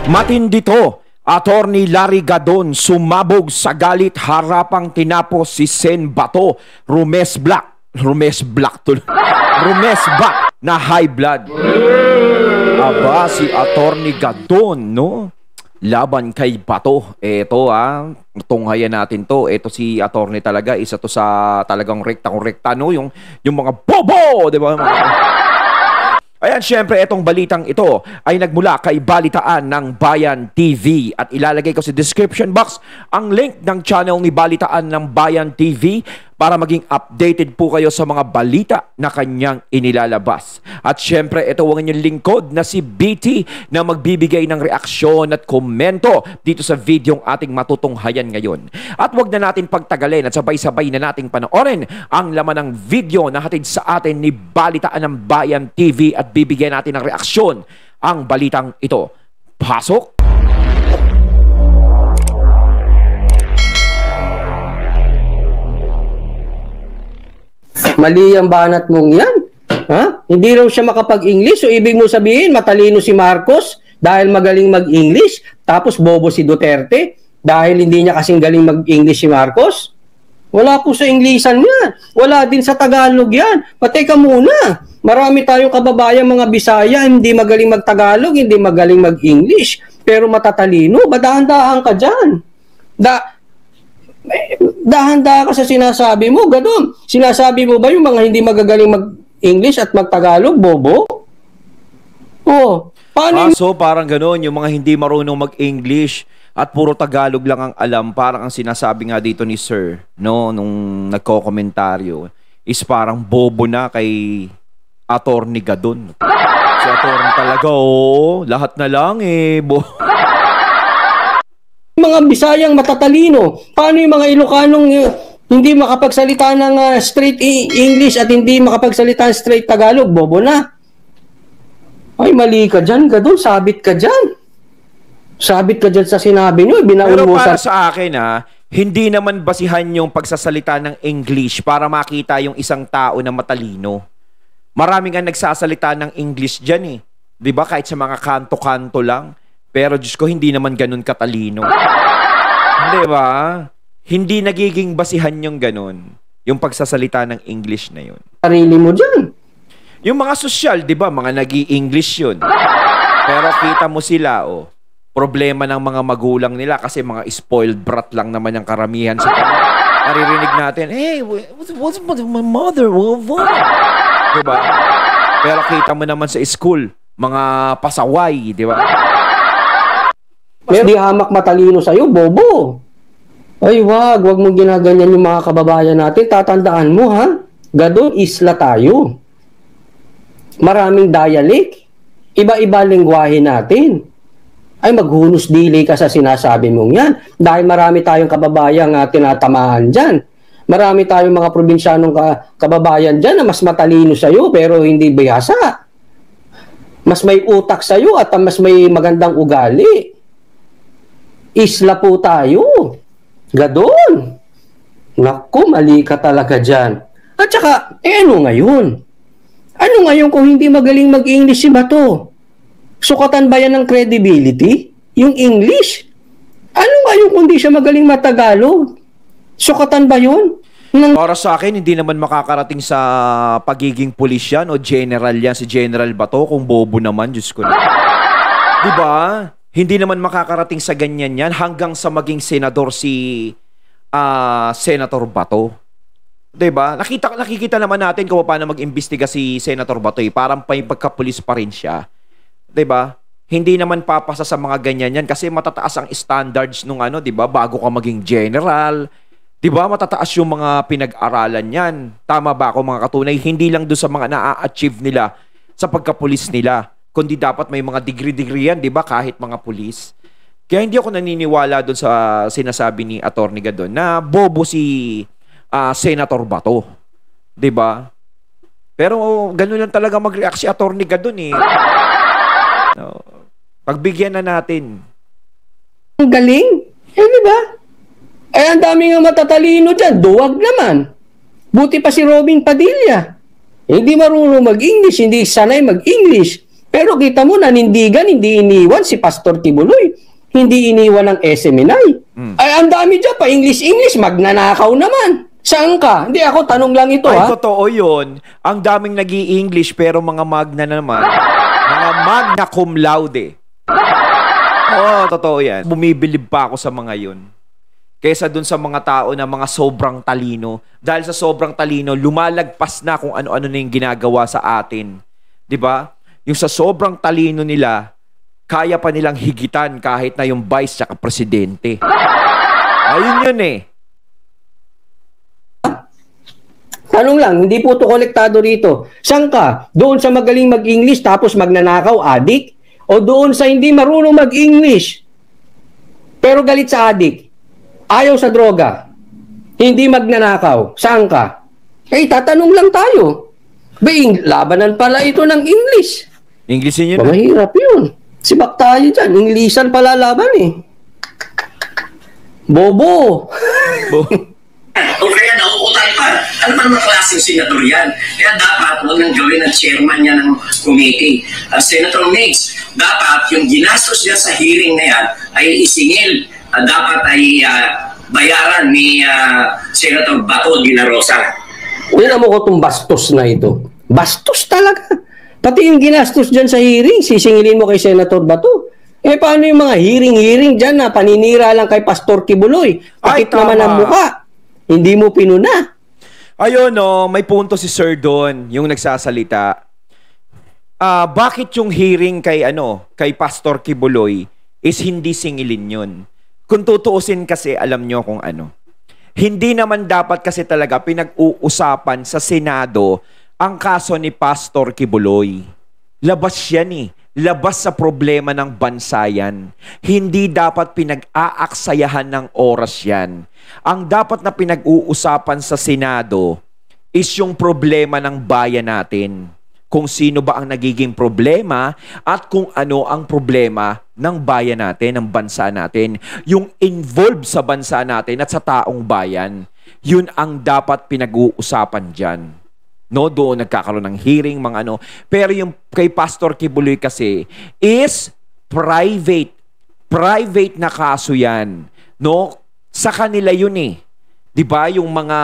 Matindi to. Attorney Larry Gadon sumabog sa galit harapang tinapos si Sen Bato. Rumes Black na high blood. Aba, si Attorney Gadon, no? Laban kay Bato. Eto tunghayan natin to. Eto si Attorney talaga, isa to sa talagang rekta-rekta, no? Yung mga bobo, di ba? Ayan, syempre, etong balitang ito ay nagmula kay Balitaan ng Bayan TV. At ilalagay ko sa description box ang link ng channel ni Balitaan ng Bayan TV para maging updated po kayo sa mga balita na kanyang inilalabas. At syempre, ito ang inyong lingkod na si BT na magbibigay ng reaksyon at komento dito sa videong ating matutunghayan ngayon. At wag na natin pagtagalin at sabay-sabay na nating panoorin ang laman ng video na hatid sa atin ni Balitaan ng Bayan TV at bibigyan natin ng reaksyon ang balitang ito. Pasok! Mali ang banat mong yan. Ha? Hindi raw siya makapag-English. So, ibig mo sabihin, matalino si Marcos dahil magaling mag-English, tapos bobo si Duterte dahil hindi niya kasing galing mag-English si Marcos? Wala po sa Englishan niya. Wala din sa Tagalog yan. Pateka muna. Marami tayong kababayan mga Bisaya, hindi magaling mag-Tagalog, hindi magaling mag-English, pero matatalino. Dahan-dahan ka dyan. Dahan-dahan ka sa sinasabi mo, Gadon. Sinasabi mo ba yung mga hindi magagaling mag-English at mag-Tagalog, bobo? Oh, paano so parang gano'n, yung mga hindi marunong mag-English at puro Tagalog lang ang alam, parang ang sinasabi nga dito ni Sir, no, nung nagko-komentaryo, is parang bobo na kay Attorney Gadon. Si Attorney talaga, lahat na lang mga Bisayang matatalino. Paano yung mga Ilocanong hindi makapagsalita ng straight English at hindi makapagsalita ng straight Tagalog? Bobo na. Ay, mali ka dyan, Gadon. Sabit ka dyan. Sabit ka dyan sa sinabi nyo. Pero para sa akin, hindi naman basihan yung pagsasalita ng English para makita yung isang tao na matalino. Maraming nga nagsasalita ng English dyan eh. Diba? Kahit sa mga kanto-kanto lang. Pero Diyos ko, hindi naman ganun katalino. Di ba? Hindi nagiging basihan yung ganun. Yung pagsasalita ng English na yun. Sarili mo dyan. Yung mga sosyal, di ba? Mga nag-i-English yun. Pero kita mo sila, problema ng mga magulang nila kasi mga spoiled brat lang naman yung karamihan sa kanila. Naririnig natin, hey, what's my mother? What? Di ba? Pero kita mo naman sa school, mga pasaway, di ba? Pero di hamak matalino sa'yo, bobo. Ay, wag mong ginaganyan yung mga kababayan natin. Tatandaan mo, ha? Gadon, isla tayo. Maraming dialect. Iba-iba lengguwahe natin. Ay, maghunos dili ka sa sinasabi mong yan. Dahil marami tayong kababayan tinatamaan dyan. Marami tayong mga probinsyanong kababayan dyan na mas matalino sa'yo pero hindi bihasa. Mas may utak sa'yo at mas may magandang ugali. Isla po tayo. Gadon. Naku, mali ka talaga dyan. At saka, ano ngayon? Ano ngayon kung hindi magaling mag-English si Bato? Sukatan ba yan ng credibility? Yung English? Ano ngayon kung hindi siya magaling matagalog? Sukatan ba yun? Para sa akin, hindi naman makakarating sa pagiging pulis yan o general yan, si General Bato, kung bobo naman, Diyos ko na. Diba? Hindi naman makakarating sa ganyan yan hanggang sa maging senador si Senator Bato. Diba? Nakikita naman natin kung paano mag-imbestiga si Senator Bato. Parang pagkapulis pa rin siya. Diba? Hindi naman papasa sa mga ganyan yan kasi matataas ang standards nung diba? Bago ka maging general. Diba? Matataas yung mga pinag-aralan yan. Tama ba ako mga katunay? Hindi lang doon sa mga na-achieve nila sa pagkapulis nila. Kundi dapat may mga degree-degree yan, di ba? Kahit mga pulis. Kaya hindi ako naniniwala doon sa sinasabi ni Attorney Gadon na bobo si Senator Bato. Di ba? Pero gano'n lang talaga mag-react si Attorney Gadon eh. No. Pagbigyan na natin. Ang galing. Di ba? Ay, ang dami nga matatalino dyan. Duwag naman. Buti pa si Robin Padilla. Hindi marunong mag-English, hindi sanay mag-English. Pero kita mo, nanindigan, hindi iniwan si Pastor Kibuloy. Hindi iniwan ng SMNI. Ay, ang dami dyan pa, English, magnanakaw naman. Saan ka? Hindi, ako, tanong lang ito, Ay, ha? totoo yun. Ang daming nag-i-English pero mga magna naman. Mga magna cum laude. Oo, totoo yan. Bumibilib pa ako sa mga yun. Kesa dun sa mga tao na mga sobrang talino. Dahil sa sobrang talino, lumalagpas na kung ano-ano na yung ginagawa sa atin. 'Di ba? Yung sa sobrang talino nila, kaya pa nilang higitan kahit na yung vice tsaka presidente. Ayun yun eh. Tanong lang, hindi po ito konektado rito. Saan ka? Doon sa magaling mag-English tapos magnanakaw, adik? O doon sa hindi marunong mag-English pero galit sa adik? Ayaw sa droga? Hindi magnanakaw? Saan ka? Eh, tatanong lang tayo. Labanan pala ito ng English. Englishin yun. Mahirap yun. Sibak tayo dyan. Englishan pala laban eh. Bobo! O kaya nauutal pa. Ano ba naman klaseng senador yan? Kaya dapat huwag nang gawin ng chairman niya ng committee. Senator Migs, dapat yung ginastos niya sa hearing na yan ay isingil. Dapat ay bayaran ni Senator Bato de la Rosa. Uyan mo ko itong bastos na ito. Bastos talaga. Pati yung ginastos dyan sa hearing, sisingilin mo kay Senator Bato. Eh, paano yung mga hearing dyan na paninira lang kay Pastor Kibuloy? Takit naman ang mukha. Hindi mo pinuna. Ayun, no, may punto si Sir Don, yung nagsasalita. Bakit yung hearing kay Pastor Kibuloy is hindi singilin yun? Kung tutuusin kasi, alam nyo kung ano. Hindi naman dapat kasi talaga pinag-uusapan sa Senado ang kaso ni Pastor Kibuloy. Labas yan eh. Labas sa problema ng bansa yan. Hindi dapat pinag-aaksayahan ng oras yan. Ang dapat na pinag-uusapan sa Senado is yung problema ng bayan natin. Kung sino ba ang nagiging problema at kung ano ang problema ng bayan natin, ng bansa natin. Yung involved sa bansa natin at sa taong bayan, yun ang dapat pinag-uusapan dyan. No, doon nagkakaroon ng hearing, mga ano. Pero yung kay Pastor Kibuloy kasi is private. Private na kaso yan. No, sa kanila yun eh. 'Di ba yung mga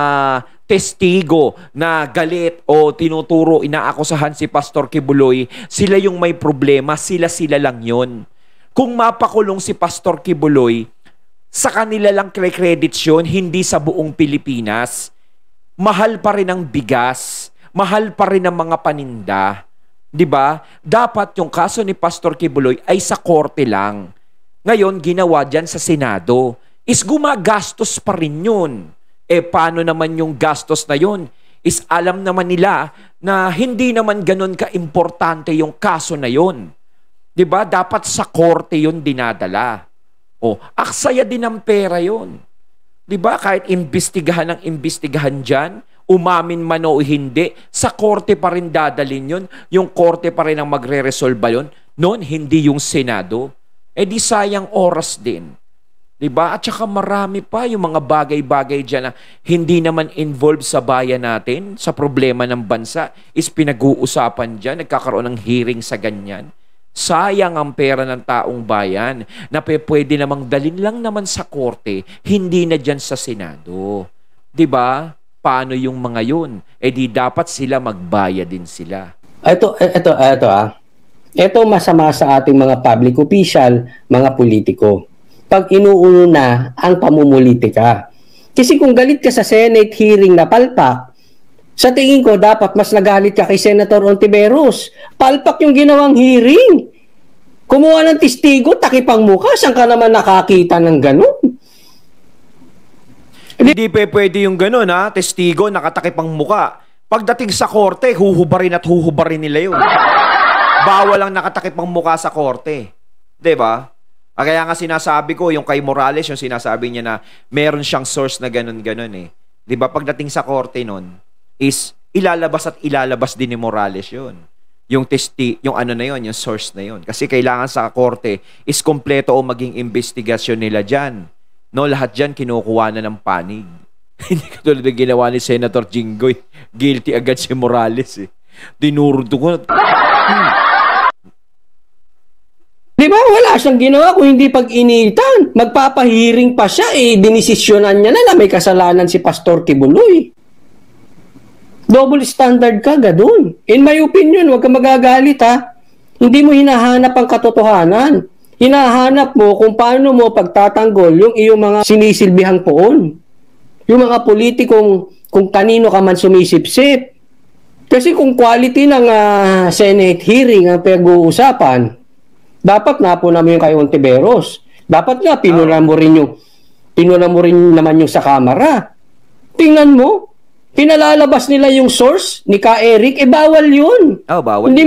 testigo na galit o tinuturo, inaakusahan si Pastor Kibuloy, sila yung may problema, sila lang yun. Kung mapakulong si Pastor Kibuloy, sa kanila lang credits yun, hindi sa buong Pilipinas. Mahal pa rin ang bigas, mahal pa rin ang mga paninda. 'Di ba? Dapat yung kaso ni Pastor Kibuloy ay sa korte lang. Ngayon, ginawa dyan sa Senado. Is gumagastos pa rin yun. Eh, paano naman yung gastos na yun? Is alam naman nila na hindi naman ganun ka-importante yung kaso na yun. 'Di ba? Dapat sa korte yun dinadala. O, aksaya din ang pera yun. 'Di ba? Kahit imbestigahan dyan, umamin man o hindi, sa korte pa rin dadalin yun. Yung korte pa rin ang magre-resolba yun. Noon, hindi yung Senado. Eh di sayang oras din. 'Di ba? At saka marami pa yung mga bagay-bagay dyan na hindi naman involved sa bayan natin, sa problema ng bansa, is pinag-uusapan dyan, nagkakaroon ng hearing sa ganyan. Sayang ang pera ng taong bayan na pwede namang dalin lang naman sa korte, hindi na dyan sa Senado. 'Di ba? Paano yung mga yun? Eh di dapat sila magbayad din sila. Ito masama sa ating mga public official, mga politiko. Pag inuuno na ang pamumulitika. Kasi kung galit ka sa Senate hearing na palpak, sa tingin ko dapat mas nagalit ka kay Senator Ontiveros. Palpak yung ginawang hearing. Kumuha ng testigo, takipang mukha, saan ka naman nakakita ng ganun? Hindi pwede yung ganun ha, testigo, nakatakip ang muka. Pagdating sa korte, huhubarin nila yun. Bawal lang nakatakip ang muka sa korte. 'Di ba? Kaya nga sinasabi ko, yung kay Morales, yung sinasabi niya na meron siyang source na ganun-ganun eh. 'Di ba? Pagdating sa korte nun, is ilalabas din ni Morales yun. Yung ano na yun, yung source na yun. Kasi kailangan sa korte is kompleto o maging investigasyon nila dyan. No, lahat dyan kinukuha na ng panig. Hindi katulad ng ginawa ni Senator Jinggoy. Guilty agad si Morales eh. Dinurdo ko. Di ba? Wala siyang ginawa kung hindi pag-initan. Magpapahiring pa siya dinisisyonan niya na may kasalanan si Pastor Kibuloy. Double standard ka, gadun. In my opinion, huwag ka magagalit ha. Hindi mo hinahanap ang katotohanan. Hinahanap mo kung paano mo pagtatanggol yung iyong mga sinisilbihang poon. Yung mga politikong kung kanino ka man sumisipsip. Kasi kung quality ng Senate hearing ang pag-uusapan, dapat napuna mo yung kay Ontiveros. Dapat nga, pinuna mo rin naman yung sa kamera. Tingnan mo, pinalalabas nila yung source ni Ka Eric, bawal yun. Bawal. Hindi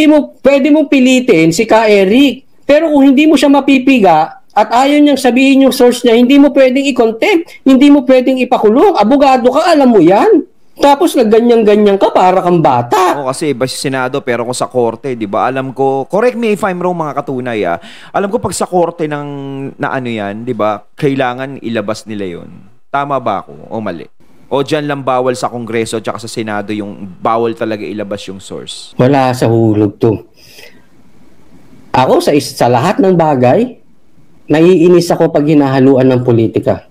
mo pwedeng pilitin si Ka Eric. Pero kung hindi mo siya mapipiga at ayaw niyang sabihin yung source niya, hindi mo pwedeng i-contempt, hindi mo pwedeng ipakulong. Abogado ka, alam mo yan. Tapos nagganyan-ganyan ka para kang bata. Kasi iba sa Senado pero kung sa korte, 'di ba? Alam ko, correct me if I'm wrong mga katunay Alam ko pag sa korte ng na ano 'yan, 'di ba? Kailangan ilabas nila 'yon. Tama ba ako o mali? O diyan lang bawal sa Kongreso at sa Senado yung bawal talaga ilabas yung source? Wala sa hulog 'to. Ako sa lahat ng bagay, naiinis ako pag hinahaluan ng politika.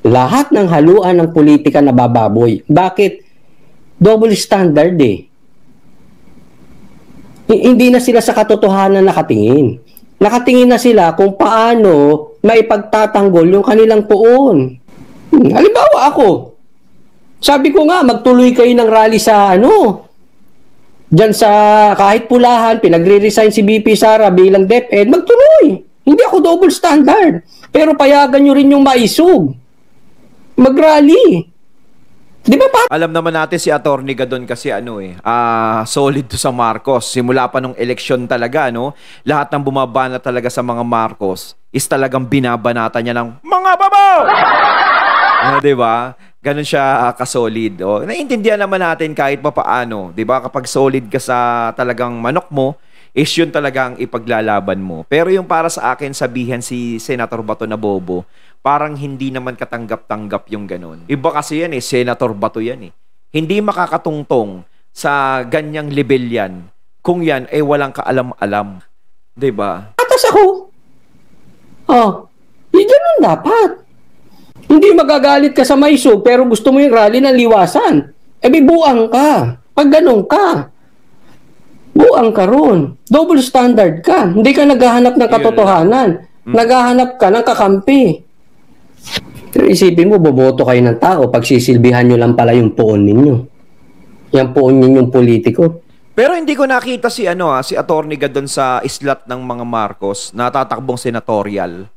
Lahat ng haluan ng politika nabababoy. Bakit? Double standard Hindi na sila sa katotohanan nakatingin. Nakatingin na sila kung paano maipagtatanggol yung kanilang poon. Halimbawa ako, sabi ko nga, magtuloy kayo ng rally sa dyan sa kahit Pulahan, pinagre-resign si BP Sara bilang DepEd, magtuloy. Hindi ako double standard. Pero payagan nyo rin yung maisog. Mag-rally. Di ba Alam naman natin si Attorney Gadon kasi solid to sa Marcos. Simula pa nung eleksyon talaga, lahat ng bumabana talaga sa mga Marcos is talagang binabanata niya ng mga babaw! Di ba? Ganun siya kasolid. Naiintindihan naman natin kahit pa paano. Di ba? Kapag solid ka sa talagang manok mo, is yun talagang ipaglalaban mo. Pero yung para sa akin, sabihan si Senator Bato na bobo, parang hindi naman katanggap-tanggap yung ganun. Iba kasi yan Senator Bato yan Hindi makakatungtong sa ganyang level yan kung yan walang kaalam-alam. Diba? Atas ako. Ganun dapat. Hindi magagalit ka sa maisog pero gusto mo yung rally ng liwasan. Buang ka. Pag ganun ka. Buang ka ron. Double standard ka. Hindi ka naghahanap ng katotohanan. Naghahanap ka ng kakampi. Pero isipin mo, boboto kayo ng tao pag sisilbihan nyo lang pala yung poon ninyo. Yung poon ninyong politiko. Pero hindi ko nakita si Attorney Gadon sa islat ng mga Marcos na tatakbong senatorial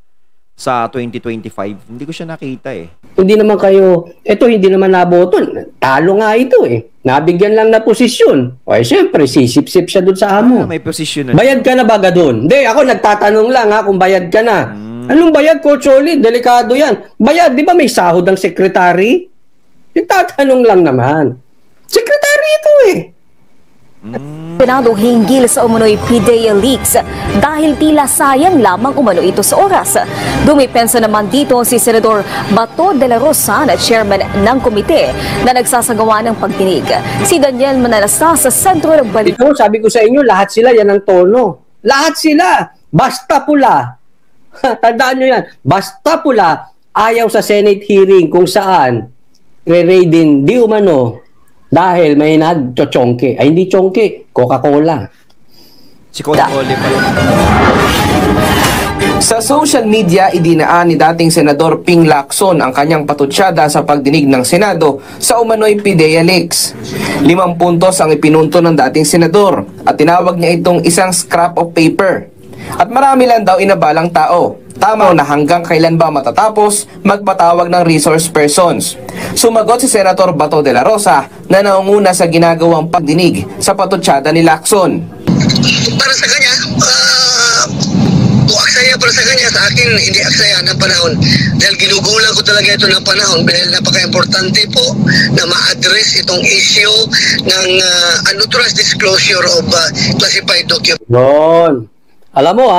sa 2025. Hindi ko siya nakita Hindi naman kayo, hindi naman naboto. Talo nga ito Nabigyan lang na posisyon. Siyempre, sisip-sip siya doon sa amo. May posisyon na. Bayad ka na ba doon? Hindi, ako nagtatanong lang kung bayad ka na. Anong bayad, Coach Oli? Delikado yan. Bayad, di ba may sahod ng sekretary? Nagtatanong lang naman. Sekretary ito Senado hinggil sa umunoy PDEA leaks dahil tila sayang lamang umano ito sa oras. Dumipensa naman dito si Senador Bato de la Rosa na chairman ng komite na nagsasagawa ng pagdinig. Si Daniel Manalasta sa sentro ng balik. Ito, sabi ko sa inyo, lahat sila yan ang tono. Lahat sila. Basta pula. Tandaan nyo yan. Basta pula, ayaw sa Senate hearing kung saan re-raidin di umano dahil may nag-chochongke. Hindi chongke, Coca-Cola. Si Coca-Cola pa yun. Sa social media, idinaan ni dating Senador Ping Lacson ang kanyang patutsada sa pagdinig ng Senado sa umano'y PDEA leaks. 5 puntos ang ipinunto ng dating senador at tinawag niya itong isang scrap of paper. At marami lang daw inabalang tao. Tama na hanggang kailan ba matatapos magpatawag ng resource persons. Sumagot si Senator Bato de la Rosa na naunguna sa ginagawang pagdinig sa patutsada ni Lacson. Para sa kanya, aksaya para sa kanya, sa akin hindi aksaya ng panahon. Dahil ginugulang ko talaga ito ng panahon dahil napaka-importante po na ma-address itong issue ng unauthorized disclosure of classified documents. Yun. Alam mo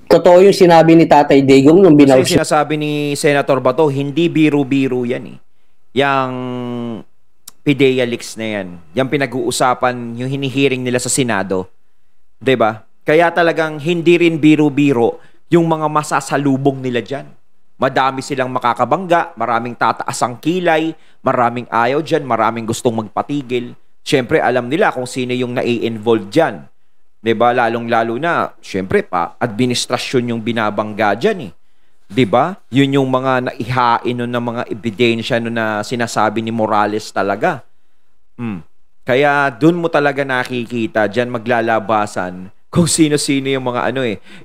totoo yung sinabi ni Tatay Digong nung binaw Kasi sinasabi ni Senator Bato, hindi biro-biro yan Yang PDEA leaks na yan. Yung pinag-uusapan, yung hinihearing nila sa Senado. 'Di ba? Kaya talagang hindi rin biro-biro yung mga masasalubong nila dyan. Madami silang makakabangga, maraming tataas ang kilay, maraming ayaw dyan, maraming gustong magpatigil. Siyempre, alam nila kung sino yung nai-involve dyan. Diba? Lalong-lalo na, siyempre pa, administrasyon yung binabangga dyan eh. Diba? Yun yung mga naihain nun ng mga ebidensya nun na sinasabi ni Morales talaga. Kaya dun mo talaga nakikita, dyan maglalabasan kung sino-sino yung mga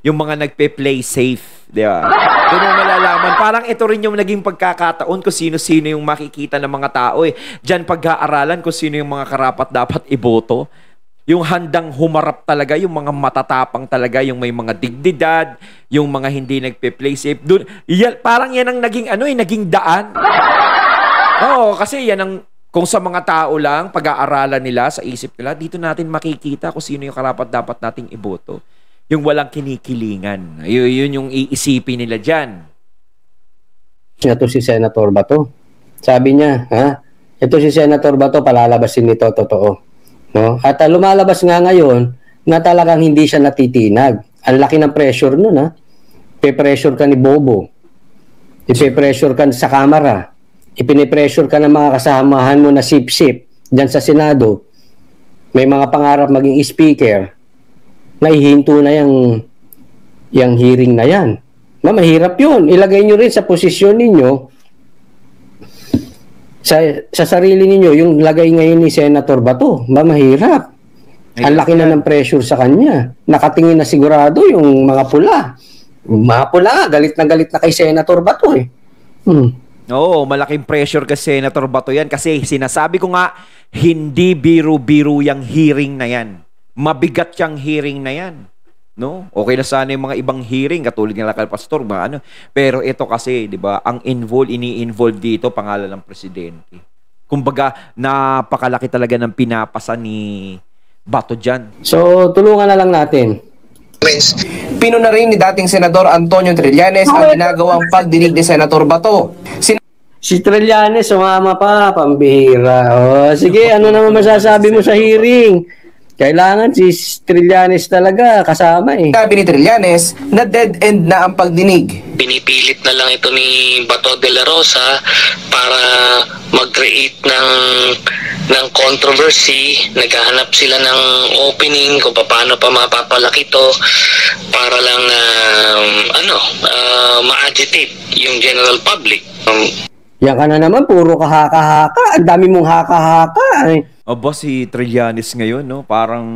yung mga nagpe-play safe, di ba? Doon mo malalaman. Parang ito rin yung naging pagkakataon kung sino-sino yung makikita ng mga tao eh. Diyan pag-aaralan kung sino yung mga karapat dapat iboto. Yung handang humarap talaga, yung mga matatapang talaga, yung may mga dignidad, yung mga hindi nagpe-play safe. Doon, parang yan ang naging naging daan. Oo, kasi yan ang kung sa mga tao lang, pag-aaralan nila, sa isip nila, dito natin makikita kung sino yung karapat-dapat nating iboto. Yung walang kinikilingan. Yun yung iisipin nila dyan. Ito si Senator Bato. Sabi niya, ito si Senator Bato, palalabasin nito, totoo. No? At lumalabas nga ngayon na talagang hindi siya natitinag. Ang laki ng pressure nun, Pe-pressure ka ni Bobo. Ipe-pressure ka sa kamera. Ipinipressure ka ng mga kasamahan mo na sip-sip dyan sa Senado, may mga pangarap maging speaker, naihinto na yung hearing na yan. Mahirap yun. Ilagay nyo rin sa posisyon ninyo, sa sarili ninyo, yung lagay ngayon ni Senator Bato, mahirap. Ang laki na ng pressure sa kanya. Nakatingin na sigurado yung mga pula. Mga pula, galit na kay Senator Bato eh. Oo, malaking pressure kay Senator Bato yan kasi sinasabi ko nga, hindi biro-biro yung hearing na yan. Mabigat yung hearing na yan. No? Okay na sana yung mga ibang hearing, katulad ng lakal pastor, pero ito kasi, di ba, ang ini-involve dito, pangalan ng presidente. Kumbaga, napakalaki talaga ng pinapasa ni Bato dyan. So, tulungan na lang natin. Pinuna rin ni dating Senador Antonio Trillanes ang ginagawang pagdinig ni Senator Bato. Si Trillanes, sumama pa, pambihira. Sige, ano naman masasabi mo sa hearing? Kailangan si Trillanes talaga kasama eh. Sabi ni Trillanes na dead end na ang pagdinig. Pinipilit na lang ito ni Bato de la Rosa para mag-create ng controversy. Naghahanap sila ng opening kung paano pa mapapalaki ito para lang ma-agitate yung general public. Yan ka na naman, puro kahaka-haka. Ang dami mong haka-haka eh. Aba, si Trillanes ngayon, no? Parang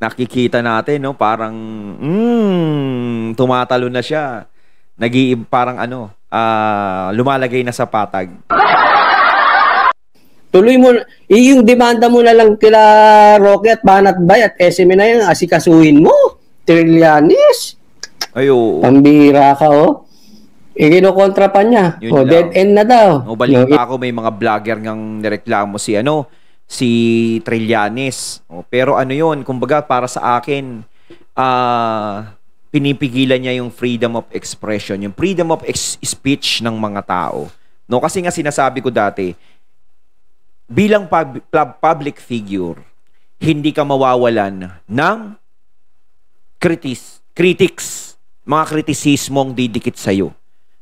nakikita natin, no? Parang tumatalo na siya. Parang lumalagay na sa patag. Tuloy mo, yung demanda mo na lang kila Roque at Banat Bay at SM na yan, asikasuhin mo. Trillanes. Ayo. Pambira ka, Kinukontra pa niya. Dead end na daw. Balita ako may mga vlogger ngang nireklamo si Trillanes. Pero yun, kumbaga para sa akin, pinipigilan niya yung freedom of expression, yung freedom of speech ng mga tao. No, kasi nga sinasabi ko dati, bilang public figure, hindi ka mawawalan ng critics, mga kritisismong didikit sa'yo.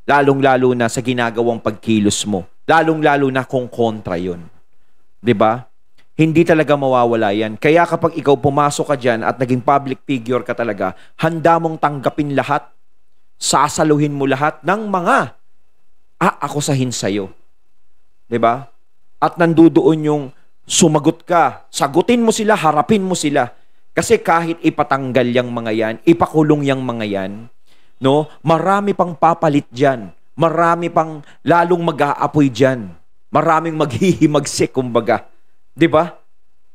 Lalong-lalo na sa ginagawang pagkilos mo. Lalong-lalo na kung kontra yun. 'Di ba? Hindi talaga mawawala yan. Kaya kapag ikaw pumasok ka dyan at naging public figure ka talaga, handa mong tanggapin lahat, sasaluhin mo lahat ng mga aakusahin sa'yo. 'Di ba? At nandudoon yung sumagot ka, sagutin mo sila, harapin mo sila. Kasi kahit ipatanggal yung mga yan, ipakulong yung mga yan, no? Marami pang papalit dyan. Marami pang lalong mag-aapoy dyan. Maraming maghihimagsik, kumbaga. 'Di ba?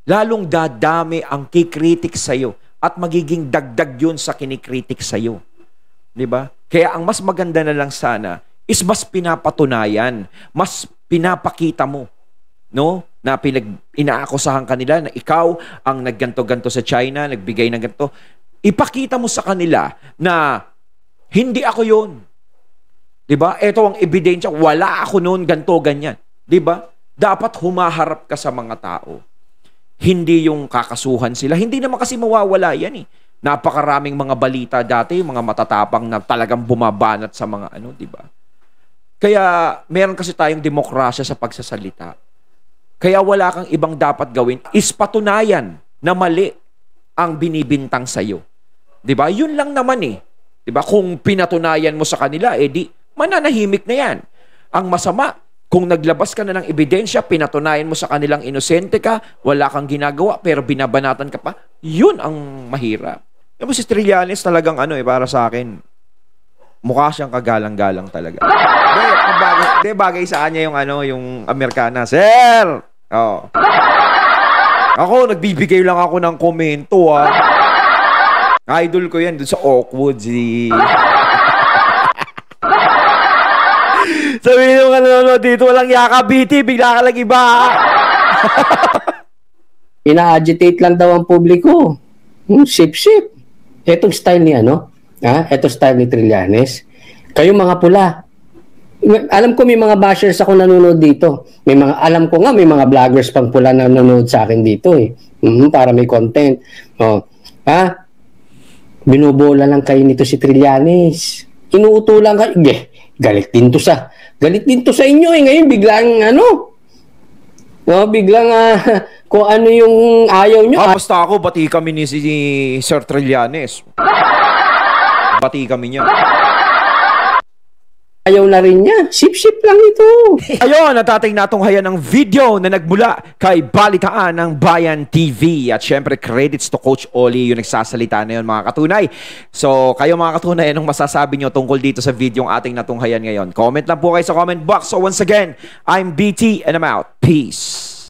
Lalong dadami ang kikritik sa'yo at magiging dagdag yun sa kinikritik sa'yo. 'Di ba? Kaya ang mas maganda na lang sana is mas pinapatunayan, mas pinapakita mo, no? Na inaakusahan kanila na ikaw ang nagganto-ganto sa China, nagbigay ng ganto. Ipakita mo sa kanila na hindi ako yun. 'Di ba? Ito ang ebidensya, wala ako noon, ganto, ganyan. 'Di ba? Dapat humaharap ka sa mga tao. Hindi yung kakasuhan sila. Hindi naman kasi mawawala yan eh. Napakaraming mga balita dati, mga matatapang na talagang bumabanat sa mga ano, di ba? Kaya meron kasi tayong demokrasya sa pagsasalita. Kaya wala kang ibang dapat gawin is patunayan na mali ang binibintang sa'yo. Di ba? Yun lang naman eh. Di ba? Kung pinatunayan mo sa kanila, di mananahimik na yan. Ang masama, kung naglabas ka na ng ebidensya, pinatunayan mo sa kanilang inosente ka, wala kang ginagawa, pero binabanatan ka pa, yun ang mahirap. Yung si Trillanes talagang para sa akin, mukha siyang kagalang-galang talaga. Bagay sa kanya yung Amerikana. Sir! Oh. Ako, nagbibigay lang ako ng komento, Idol ko yan, dun sa Oakwood, Sabihin mo ka nanonood dito, walang yaka, BT, bigla ka lang iba. Ina-agitate lang daw ang publiko. Sip-sip. Etong style ni Etong style ni Trillanes. Kayo mga pula. Alam ko may mga bashers ako nanonood dito. Alam ko nga may mga vloggers pang pula na nanonood sa akin dito para may content. Binubola lang kayo nito si Trillanes. Inuutulan kayo. Galit din to sa inyo Ngayon biglang biglang kung ano yung ayaw nyo. Basta ako, bati kami ni si Sir Trillanes. Bati kami niya. Ayaw na rin niya. Sip-sip lang ito. Ayun, natating natunghayan ng video na nagmula kay Balitaan ng Bayan TV. At syempre, credits to Coach Oli yung nagsasalita na yun, mga katunay. So, kayo mga katunay, anong masasabi nyo tungkol dito sa video yung ating natunghayan ngayon? Comment lang po kayo sa comment box. So, once again, I'm BT and I'm out. Peace.